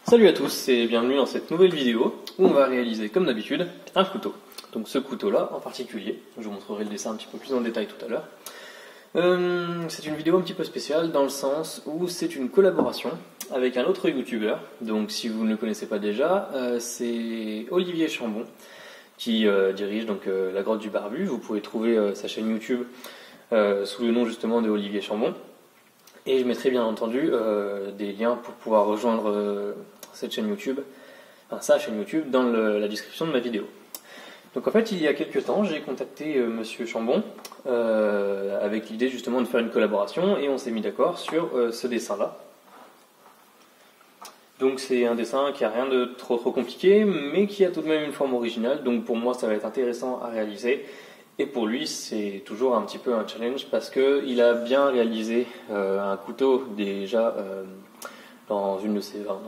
Salut à tous et bienvenue dans cette nouvelle vidéo où on va réaliser comme d'habitude un couteau. Donc ce couteau là en particulier, je vous montrerai le dessin un petit peu plus en détail tout à l'heure. C'est une vidéo un petit peu spéciale dans le sens où c'est une collaboration avec un autre youtubeur. Donc si vous ne le connaissez pas déjà, c'est Olivier Chambon qui dirige donc la grotte du barbu. Vous pouvez trouver sa chaîne YouTube sous le nom justement de Olivier Chambon. Et je mettrai bien entendu des liens pour pouvoir rejoindre cette chaîne YouTube, enfin sa chaîne YouTube, dans la description de ma vidéo. Donc en fait, il y a quelques temps, j'ai contacté Monsieur Chambon avec l'idée justement de faire une collaboration et on s'est mis d'accord sur ce dessin-là. Donc c'est un dessin qui a rien de trop compliqué, mais qui a tout de même une forme originale. Donc pour moi, ça va être intéressant à réaliser. Et pour lui, c'est toujours un petit peu un challenge parce qu'il a bien réalisé un couteau déjà dans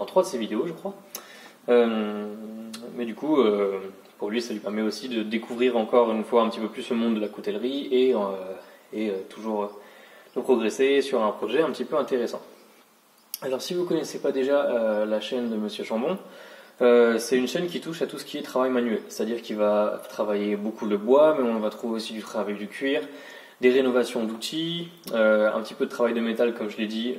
trois de ses vidéos, je crois. Mais du coup, pour lui, ça lui permet aussi de découvrir encore une fois un petit peu plus le monde de la coutellerie et toujours de progresser sur un projet un petit peu intéressant. Alors, si vous ne connaissez pas déjà la chaîne de Monsieur Chambon, c'est une chaîne qui touche à tout ce qui est travail manuel, c'est-à-dire qu'il va travailler beaucoup le bois, mais on va trouver aussi du travail du cuir, des rénovations d'outils, un petit peu de travail de métal comme je l'ai dit,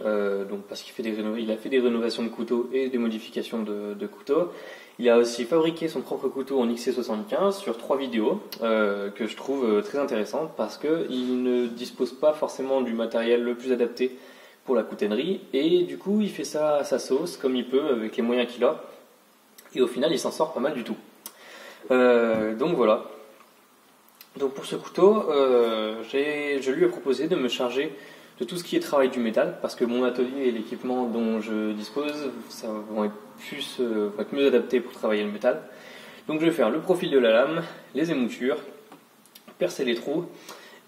donc parce qu'il il a fait des rénovations de couteaux et des modifications de couteaux. Il a aussi fabriqué son propre couteau en XC75 sur 3 vidéos que je trouve très intéressantes parce qu'il ne dispose pas forcément du matériel le plus adapté pour la coutellerie et du coup il fait ça à sa sauce comme il peut avec les moyens qu'il a. Et au final, il s'en sort pas mal du tout. Donc voilà. Donc pour ce couteau, je lui ai proposé de me charger de tout ce qui est travail du métal, parce que mon atelier et l'équipement dont je dispose vont être mieux adaptés pour travailler le métal. Donc je vais faire le profil de la lame, les émoutures, percer les trous,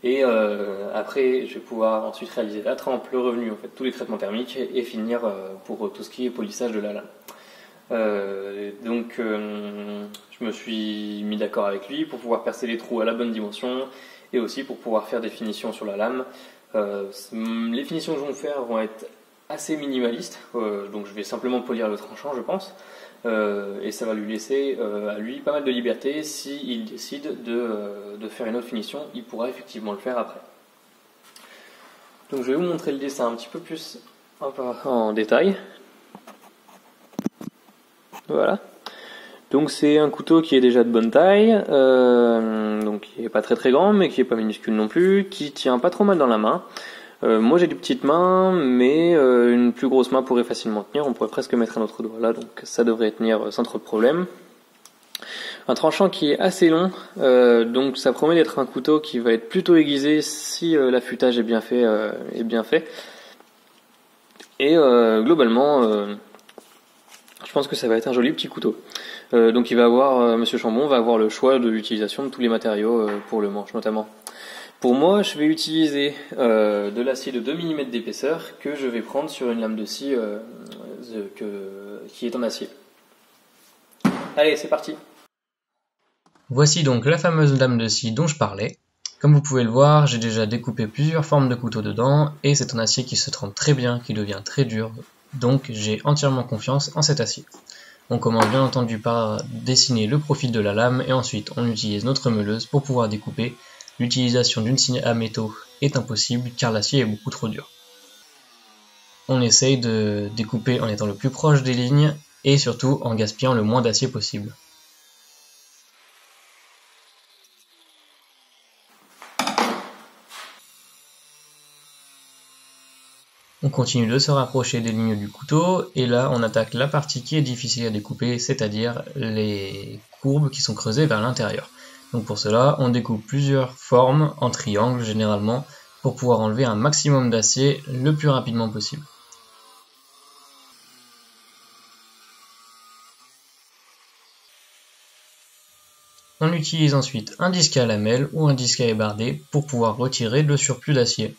et après je vais pouvoir ensuite réaliser la trempe, le revenu, en fait tous les traitements thermiques, et finir pour tout ce qui est polissage de la lame. Je me suis mis d'accord avec lui pour pouvoir percer les trous à la bonne dimension et aussi pour pouvoir faire des finitions sur la lame. Les finitions que je vais faire vont être assez minimalistes, donc je vais simplement polir le tranchant je pense, et ça va lui laisser à lui pas mal de liberté. S'il décide de faire une autre finition, il pourra effectivement le faire après. Donc je vais vous montrer le dessin un petit peu plus en détail. Voilà. Donc c'est un couteau qui est déjà de bonne taille, donc qui est pas très grand, mais qui est pas minuscule non plus, qui tient pas trop mal dans la main. Moi j'ai des petites mains, mais une plus grosse main pourrait facilement tenir. On pourrait presque mettre un autre doigt là, donc ça devrait tenir sans trop de problème. Un tranchant qui est assez long, donc ça promet d'être un couteau qui va être plutôt aiguisé si l'affûtage est bien fait. Et globalement, je pense que ça va être un joli petit couteau. Donc Monsieur Chambon va avoir le choix de l'utilisation de tous les matériaux pour le manche notamment. Pour moi, je vais utiliser de l'acier de 2 mm d'épaisseur que je vais prendre sur une lame de scie qui est en acier. Allez, c'est parti. Voici donc la fameuse lame de scie dont je parlais. Comme vous pouvez le voir, j'ai déjà découpé plusieurs formes de couteaux dedans et c'est un acier qui se trempe très bien, qui devient très dur. Donc j'ai entièrement confiance en cet acier. On commence bien entendu par dessiner le profil de la lame et ensuite on utilise notre meuleuse pour pouvoir découper. L'utilisation d'une scie à métaux est impossible car l'acier est beaucoup trop dur. On essaye de découper en étant le plus proche des lignes et surtout en gaspillant le moins d'acier possible. On continue de se rapprocher des lignes du couteau et là on attaque la partie qui est difficile à découper, c'est-à-dire les courbes qui sont creusées vers l'intérieur. Donc pour cela on découpe plusieurs formes en triangle généralement pour pouvoir enlever un maximum d'acier le plus rapidement possible. On utilise ensuite un disque à lamelles ou un disque à ébarder pour pouvoir retirer le surplus d'acier.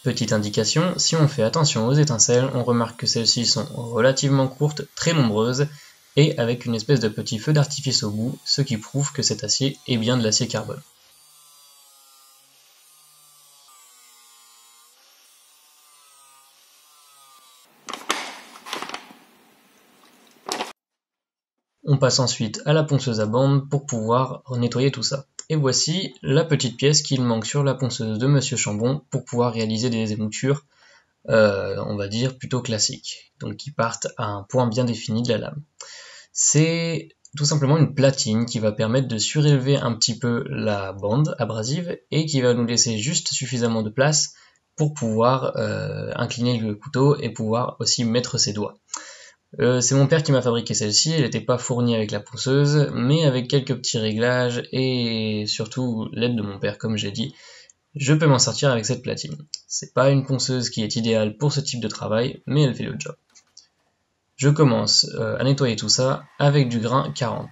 Petite indication, si on fait attention aux étincelles, on remarque que celles-ci sont relativement courtes, très nombreuses, et avec une espèce de petit feu d'artifice au bout, ce qui prouve que cet acier est bien de l'acier carbone. On passe ensuite à la ponceuse à bande pour pouvoir nettoyer tout ça. Et voici la petite pièce qu'il manque sur la ponceuse de Monsieur Chambon pour pouvoir réaliser des émoutures, on va dire plutôt classiques, donc qui partent à un point bien défini de la lame. C'est tout simplement une platine qui va permettre de surélever un petit peu la bande abrasive et qui va nous laisser juste suffisamment de place pour pouvoir incliner le couteau et pouvoir aussi mettre ses doigts. C'est mon père qui m'a fabriqué celle-ci, elle n'était pas fournie avec la ponceuse, mais avec quelques petits réglages et surtout l'aide de mon père, comme j'ai dit, je peux m'en sortir avec cette platine. C'est pas une ponceuse qui est idéale pour ce type de travail, mais elle fait le job. Je commence à nettoyer tout ça avec du grain 40.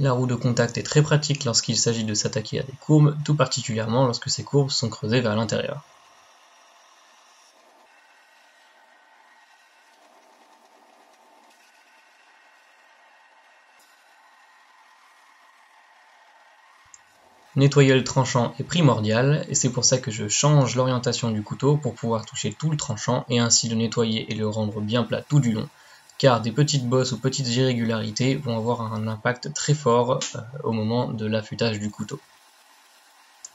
La roue de contact est très pratique lorsqu'il s'agit de s'attaquer à des courbes, tout particulièrement lorsque ces courbes sont creusées vers l'intérieur. Nettoyer le tranchant est primordial et c'est pour ça que je change l'orientation du couteau pour pouvoir toucher tout le tranchant et ainsi le nettoyer et le rendre bien plat tout du long, car des petites bosses ou petites irrégularités vont avoir un impact très fort au moment de l'affûtage du couteau.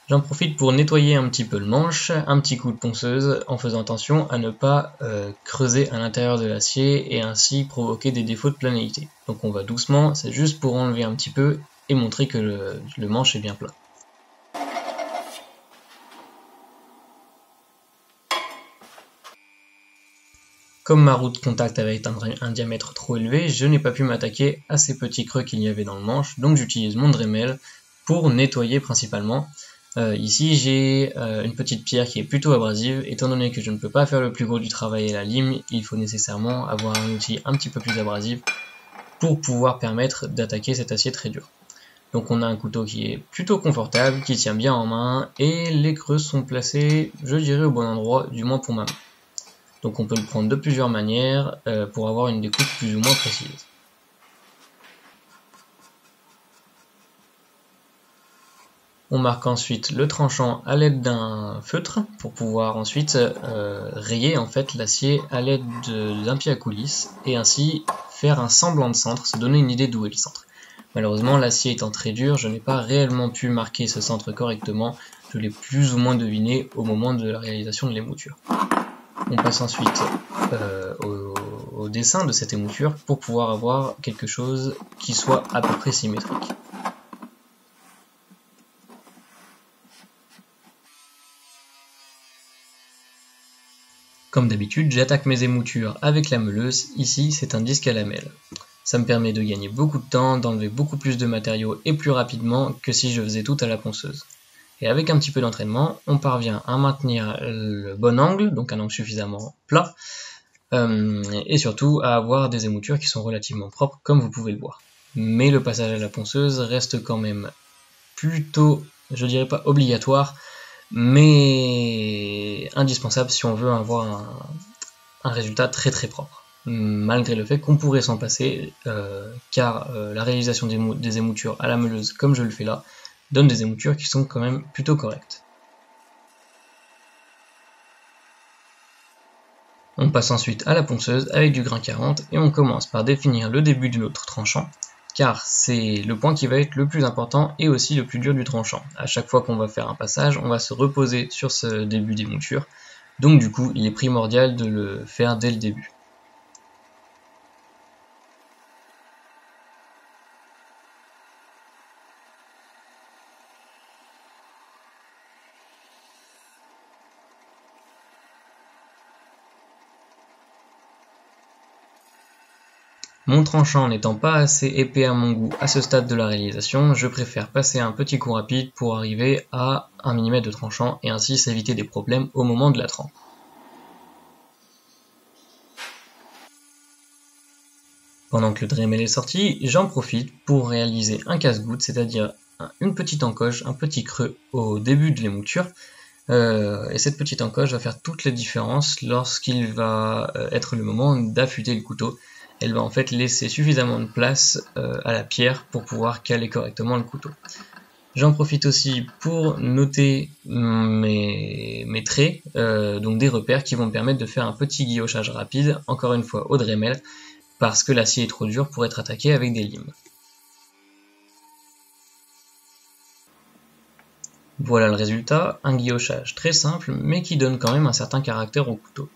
J'en profite pour nettoyer un petit peu le manche, un petit coup de ponceuse en faisant attention à ne pas creuser à l'intérieur de l'acier et ainsi provoquer des défauts de planéité. Donc on va doucement, c'est juste pour enlever un petit peu et montrer que le manche est bien plat. Comme ma roue de contact avait un diamètre trop élevé, je n'ai pas pu m'attaquer à ces petits creux qu'il y avait dans le manche, donc j'utilise mon Dremel pour nettoyer principalement. Ici j'ai une petite pierre qui est plutôt abrasive, étant donné que je ne peux pas faire le plus gros du travail et la lime, il faut nécessairement avoir un outil un petit peu plus abrasif pour pouvoir permettre d'attaquer cet acier très dur. Donc on a un couteau qui est plutôt confortable, qui tient bien en main, et les creux sont placés, je dirais, au bon endroit, du moins pour ma main. Donc on peut le prendre de plusieurs manières pour avoir une découpe plus ou moins précise. On marque ensuite le tranchant à l'aide d'un feutre pour pouvoir ensuite rayer en fait l'acier à l'aide d'un pied à coulisse et ainsi faire un semblant de centre, se donner une idée d'où est le centre. Malheureusement, l'acier étant très dur, je n'ai pas réellement pu marquer ce centre correctement, je l'ai plus ou moins deviné au moment de la réalisation de l'émouture. On passe ensuite au dessin de cette émouture pour pouvoir avoir quelque chose qui soit à peu près symétrique. Comme d'habitude, j'attaque mes émoutures avec la meuleuse, ici c'est un disque à lamelles. Ça me permet de gagner beaucoup de temps, d'enlever beaucoup plus de matériaux et plus rapidement que si je faisais tout à la ponceuse. Et avec un petit peu d'entraînement, on parvient à maintenir le bon angle, donc un angle suffisamment plat, et surtout à avoir des émoutures qui sont relativement propres, comme vous pouvez le voir. Mais le passage à la ponceuse reste quand même plutôt, je dirais pas obligatoire, mais indispensable si on veut avoir un résultat très très propre. Malgré le fait qu'on pourrait s'en passer, car la réalisation des émoutures à la meuleuse, comme je le fais là, donne des émoutures qui sont quand même plutôt correctes. On passe ensuite à la ponceuse avec du grain 40 et on commence par définir le début de notre tranchant, car c'est le point qui va être le plus important et aussi le plus dur du tranchant. À chaque fois qu'on va faire un passage, on va se reposer sur ce début d'émouture, donc du coup il est primordial de le faire dès le début. Mon tranchant n'étant pas assez épais à mon goût à ce stade de la réalisation, je préfère passer un petit coup rapide pour arriver à 1 mm de tranchant et ainsi s'éviter des problèmes au moment de la trempe. Pendant que le Dremel est sorti, j'en profite pour réaliser un casse-goutte, c'est-à-dire une petite encoche, un petit creux au début de l'émouture. Et cette petite encoche va faire toute la différence lorsqu'il va être le moment d'affûter le couteau. Elle va en fait laisser suffisamment de place à la pierre pour pouvoir caler correctement le couteau. J'en profite aussi pour noter mes traits, donc des repères qui vont me permettre de faire un petit guillochage rapide, encore une fois au Dremel, parce que l'acier est trop dur pour être attaqué avec des limes. Voilà le résultat, un guillochage très simple, mais qui donne quand même un certain caractère au couteau.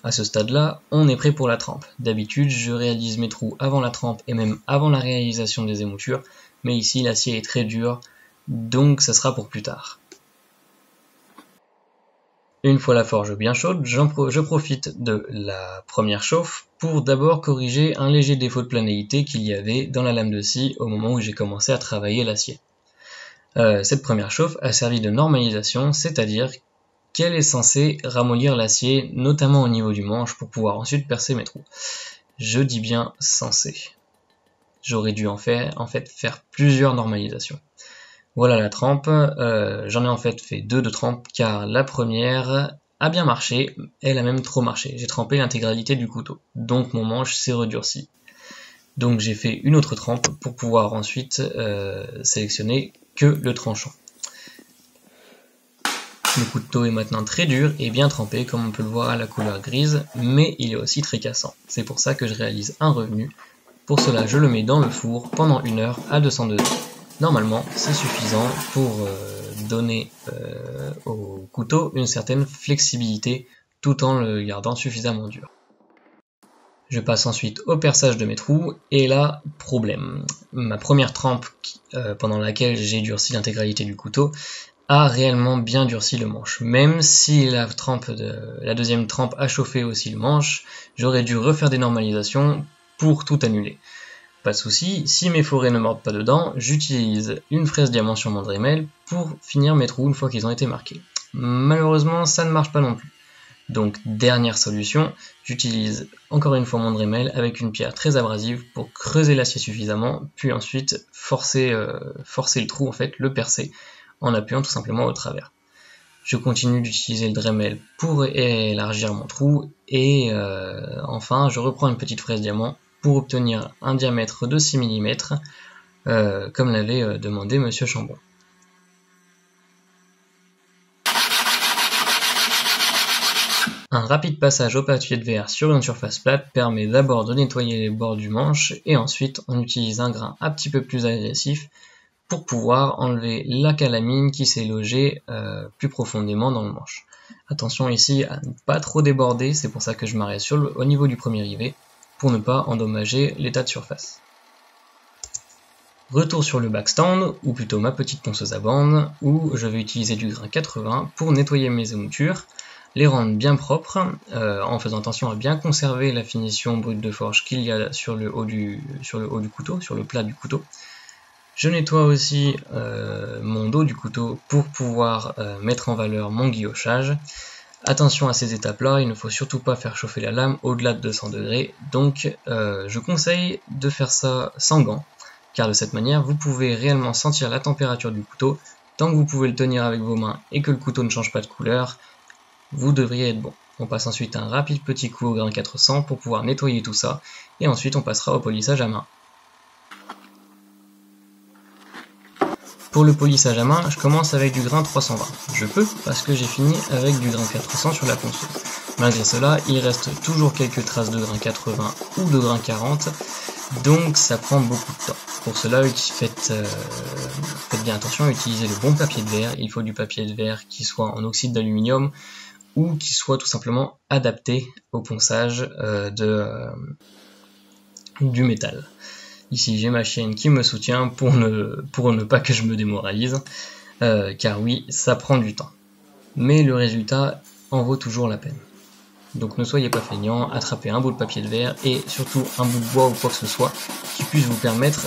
À ce stade-là, on est prêt pour la trempe. D'habitude, je réalise mes trous avant la trempe et même avant la réalisation des émoutures, mais ici l'acier est très dur, donc ça sera pour plus tard. Une fois la forge bien chaude, je profite de la première chauffe pour d'abord corriger un léger défaut de planéité qu'il y avait dans la lame de scie au moment où j'ai commencé à travailler l'acier. Cette première chauffe a servi de normalisation, c'est-à-dire qu'elle est censée ramollir l'acier, notamment au niveau du manche, pour pouvoir ensuite percer mes trous. Je dis bien censé. J'aurais dû en fait faire plusieurs normalisations. Voilà la trempe, j'en ai en fait fait 2 de trempe car la première a bien marché, elle a même trop marché. J'ai trempé l'intégralité du couteau, donc mon manche s'est redurci. Donc j'ai fait une autre trempe pour pouvoir ensuite sélectionner que le tranchant. Le couteau est maintenant très dur et bien trempé comme on peut le voir à la couleur grise, mais il est aussi très cassant. C'est pour ça que je réalise un revenu. Pour cela je le mets dans le four pendant 1 heure à 200 degrés. Normalement c'est suffisant pour donner au couteau une certaine flexibilité tout en le gardant suffisamment dur. Je passe ensuite au perçage de mes trous, et là, problème. Ma première trempe, pendant laquelle j'ai durci l'intégralité du couteau, a réellement bien durci le manche. Même si la deuxième trempe a chauffé aussi le manche, j'aurais dû refaire des normalisations pour tout annuler. Pas de souci, si mes forêts ne mordent pas dedans, j'utilise une fraise diamant sur mon Dremel pour finir mes trous une fois qu'ils ont été marqués. Malheureusement, ça ne marche pas non plus. Donc dernière solution, j'utilise encore une fois mon Dremel avec une pierre très abrasive pour creuser l'acier suffisamment, puis ensuite forcer le trou, en fait, le percer, en appuyant tout simplement au travers. Je continue d'utiliser le Dremel pour élargir mon trou, et enfin je reprends une petite fraise diamant pour obtenir un diamètre de 6 mm, comme l'avait demandé Monsieur Chambon. Un rapide passage au papier de verre sur une surface plate permet d'abord de nettoyer les bords du manche, et ensuite on utilise un grain un petit peu plus agressif pour pouvoir enlever la calamine qui s'est logée plus profondément dans le manche. Attention ici à ne pas trop déborder, c'est pour ça que je m'arrête au niveau du premier rivet, pour ne pas endommager l'état de surface. Retour sur le backstand, ou plutôt ma petite ponceuse à bande, où je vais utiliser du grain 80 pour nettoyer mes émoutures, les rendre bien propres, en faisant attention à bien conserver la finition brute de forge qu'il y a sur le haut du couteau, sur le plat du couteau. Je nettoie aussi mon dos du couteau pour pouvoir mettre en valeur mon guillochage. Attention à ces étapes-là, il ne faut surtout pas faire chauffer la lame au-delà de 200 degrés, donc je conseille de faire ça sans gants, car de cette manière vous pouvez réellement sentir la température du couteau. Tant que vous pouvez le tenir avec vos mains et que le couteau ne change pas de couleur, vous devriez être bon. On passe ensuite un rapide petit coup au grain 400 pour pouvoir nettoyer tout ça, et ensuite on passera au polissage à main. Pour le polissage à main, je commence avec du grain 320. Je peux parce que j'ai fini avec du grain 400 sur la ponceuse. Malgré cela, il reste toujours quelques traces de grain 80 ou de grain 40, donc ça prend beaucoup de temps. Pour cela, faites bien attention à utiliser le bon papier de verre. Il faut du papier de verre qui soit en oxyde d'aluminium ou qui soit tout simplement adapté au ponçage du métal. Ici j'ai ma chienne qui me soutient pour ne pas que je me démoralise, car oui, ça prend du temps. Mais le résultat en vaut toujours la peine. Donc ne soyez pas feignants, attrapez un bout de papier de verre et surtout un bout de bois ou quoi que ce soit qui puisse vous permettre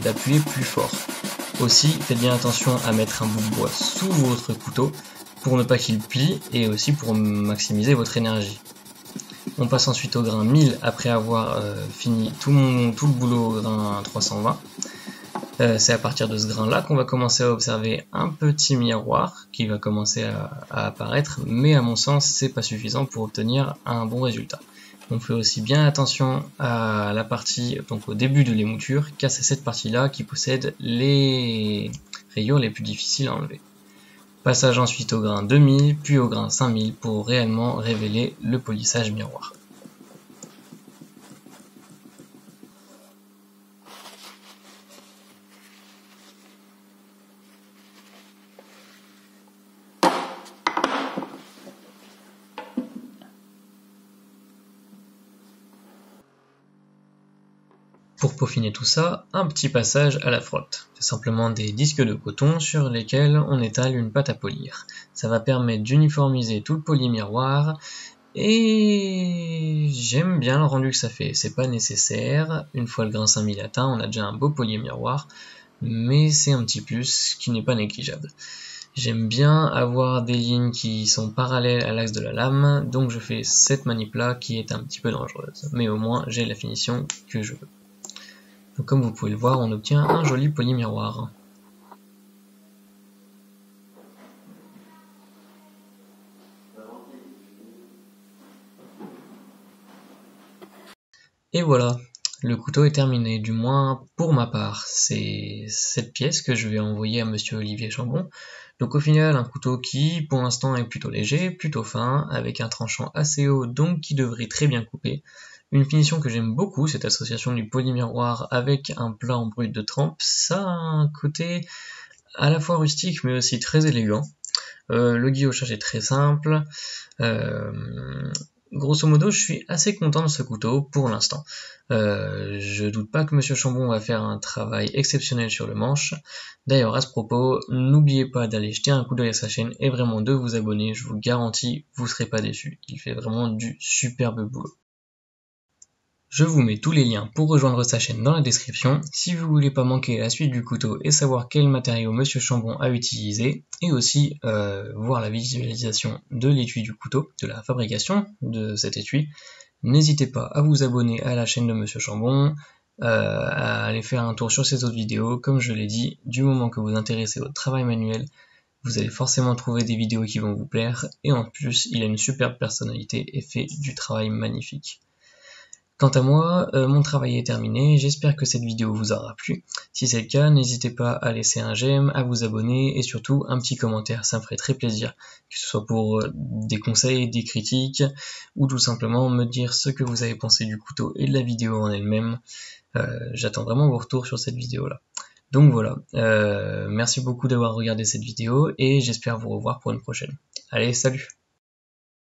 d'appuyer plus fort. Aussi, faites bien attention à mettre un bout de bois sous votre couteau pour ne pas qu'il plie et aussi pour maximiser votre énergie. On passe ensuite au grain 1000 après avoir fini tout le boulot au grain 320. C'est à partir de ce grain là qu'on va commencer à observer un petit miroir qui va commencer à apparaître, mais à mon sens c'est pas suffisant pour obtenir un bon résultat. On fait aussi bien attention à la partie, donc au début de l'émouture, car c'est cette partie là qui possède les rayures les plus difficiles à enlever. Passage ensuite au grain 2000 puis au grain 5000 pour réellement révéler le polissage miroir. Pour peaufiner tout ça, un petit passage à la frotte. C'est simplement des disques de coton sur lesquels on étale une pâte à polir. Ça va permettre d'uniformiser tout le polymiroir et j'aime bien le rendu que ça fait. C'est pas nécessaire, une fois le grain 5000 atteint, on a déjà un beau polymiroir, mais c'est un petit plus qui n'est pas négligeable. J'aime bien avoir des lignes qui sont parallèles à l'axe de la lame, donc je fais cette manip-là qui est un petit peu dangereuse, mais au moins j'ai la finition que je veux. Donc comme vous pouvez le voir, on obtient un joli polymiroir. Et voilà, le couteau est terminé, du moins pour ma part. C'est cette pièce que je vais envoyer à monsieur Olivier Chambon. Donc au final, un couteau qui pour l'instant est plutôt léger, plutôt fin, avec un tranchant assez haut, donc qui devrait très bien couper. Une finition que j'aime beaucoup, cette association du polymiroir avec un plat en brut de trempe, ça a un côté à la fois rustique mais aussi très élégant. Le guillochage est très simple. Grosso modo, je suis assez content de ce couteau pour l'instant. Je doute pas que monsieur Chambon va faire un travail exceptionnel sur le manche. D'ailleurs, à ce propos, n'oubliez pas d'aller jeter un coup d'œil à sa chaîne et vraiment de vous abonner, je vous garantis, vous serez pas déçus. Il fait vraiment du superbe boulot. Je vous mets tous les liens pour rejoindre sa chaîne dans la description, si vous voulez pas manquer la suite du couteau et savoir quel matériau monsieur Chambon a utilisé, et aussi voir la visualisation de l'étui du couteau, de la fabrication de cet étui, n'hésitez pas à vous abonner à la chaîne de monsieur Chambon, à aller faire un tour sur ses autres vidéos. Comme je l'ai dit, du moment que vous vous intéressez au travail manuel, vous allez forcément trouver des vidéos qui vont vous plaire, et en plus il a une superbe personnalité et fait du travail magnifique. Quant à moi, mon travail est terminé, j'espère que cette vidéo vous aura plu. Si c'est le cas, n'hésitez pas à laisser un j'aime, à vous abonner et surtout un petit commentaire, ça me ferait très plaisir, que ce soit pour des conseils, des critiques ou tout simplement me dire ce que vous avez pensé du couteau et de la vidéo en elle-même. J'attends vraiment vos retours sur cette vidéo-là. Donc voilà, merci beaucoup d'avoir regardé cette vidéo et j'espère vous revoir pour une prochaine. Allez, salut!